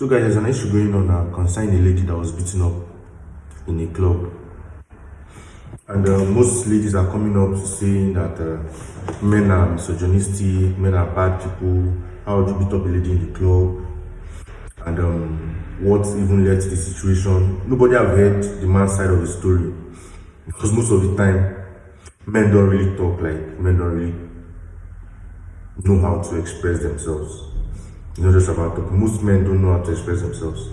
So guys, there's an issue going on concerning a lady that was beaten up in a club. And most ladies are coming up to saying that men are misogynistic, men are bad people, how would you beat up a lady in the club? And what even led to the situation. Nobody have heard the man's side of the story. Because most of the time, men don't really talk, like men don't really know how to express themselves. Not just about talking. Most men don't know how to express themselves.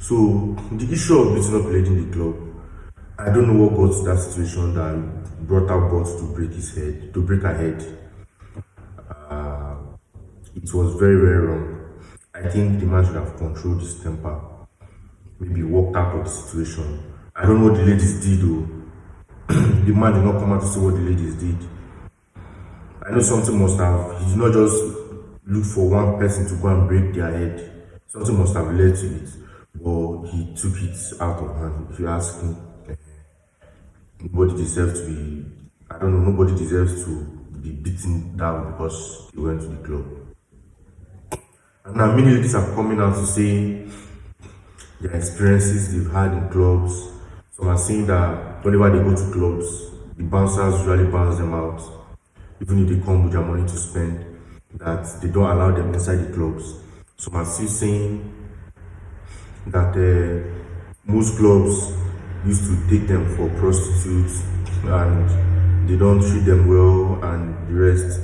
So the issue of beating up a lady in the club, I don't know what got to that situation that brought her boss to break her head. It was very, very wrong. I think the man should have controlled his temper, maybe walked out of the situation. I don't know what the ladies did though. The man did not come out to say what the ladies did. I know something must have, he did not just look for one person to go and break their head. Something must have led to it, but he took it out of hand. If you ask me, nobody deserves to be, I don't know, nobody deserves to be beaten down because he went to the club. And now many ladies are coming out to say their experiences they've had in clubs. Some are saying that whenever they go to clubs, the bouncers usually bounce them out. Even if they come with their money to spend, that they don't allow them inside the clubs. Some are still saying that most clubs used to take them for prostitutes and they don't treat them well and the rest.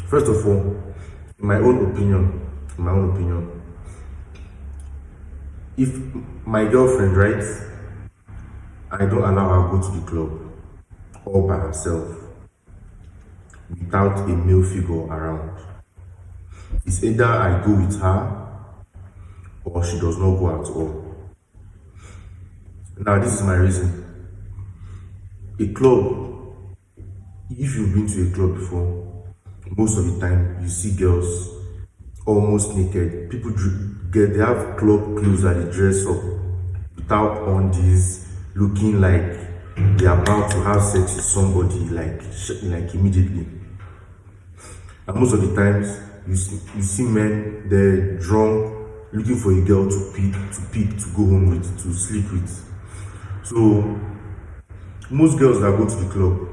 First of all, in my own opinion, if my girlfriend, right, I don't allow her go to the club all by herself without a male figure around. It's either I go with her or she does not go at all. Now, this is my reason. A club, if you've been to a club before, most of the time you see girls almost naked. People they have club clothes that they dress up without undies, looking like they're about to have sex with somebody like immediately. And most of the times you see men, they're drunk, looking for a girl to pick, to go home with, to sleep with. So most girls that go to the club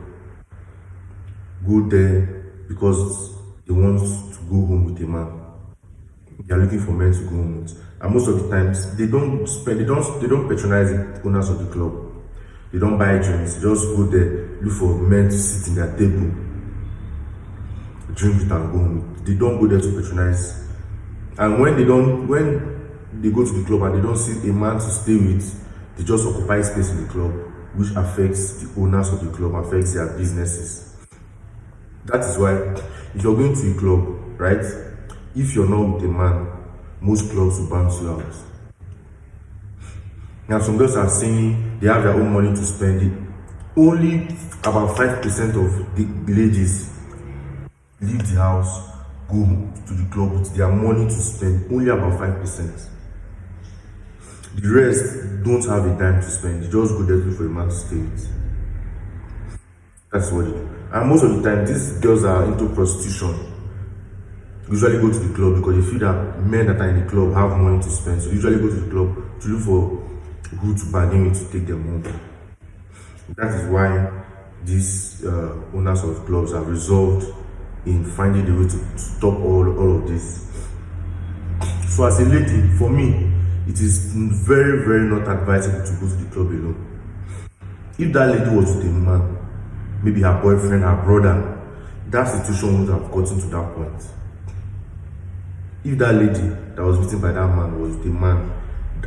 go there because they want to go home with a man. They are looking for men to go home with. And most of the times they don't patronize the owners of the club. They don't buy drinks, they just go there, look for men to sit in their table, drink it and go home. They don't go there to patronize. And when they go to the club and they don't see a man to stay with, they just occupy space in the club, which affects the owners of the club, affects their businesses. That is why, if you're going to a club, right, if you're not with a man, most clubs will bounce you out. Now, some girls are saying they have their own money to spend it. Only about 5% of the ladies leave the house, go to the club with their money to spend. Only about 5%. The rest don't have a dime to spend. They just go there for a man to stay with. That's what it is. And most of the time, these girls are into prostitution. Usually go to the club because they feel that men that are in the club have money to spend. So they usually go to the club to look for who to bargain with to take them home. That is why these owners of clubs have resolved in finding a way to stop all of this. So as a lady, for me, it is very, very not advisable to go to the club alone. If that lady was with a man, maybe her boyfriend, her brother, that situation would have gotten to that point. If that lady that was beaten by that man was with a man,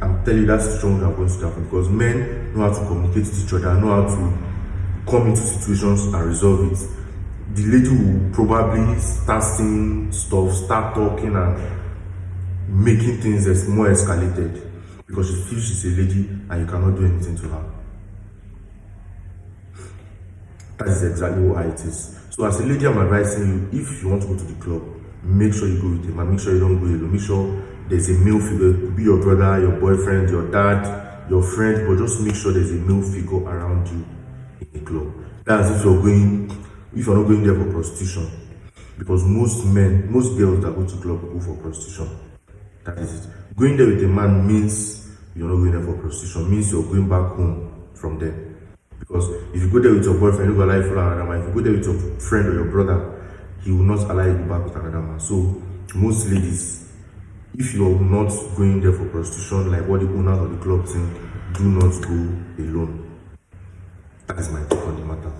I'm telling you that situation would have gone to that point, because men know how to communicate with each other, know how to come into situations and resolve it. The lady will probably start saying stuff, start talking and making things more escalated because she feels she's a lady and you cannot do anything to her. That is exactly what it is. So as a lady, I'm advising you, if you want to go to the club, make sure you go with a man, make sure you don't go alone, make sure there's a male figure. It could be your brother, your boyfriend, your dad, your friend, but just make sure there's a male figure around you in the club. That's if you're not going there for prostitution. Because most girls that go to club go for prostitution. That is it. Going there with a man means you're not going there for prostitution, means you're going back home from there. Because if you go there with your boyfriend, you go allow you follow another man. If you go there with your friend or your brother, he will not allow you to go back with another man. So most ladies, if you're not going there for prostitution, like what the owners of the club think, do not go alone. That is my take on the matter.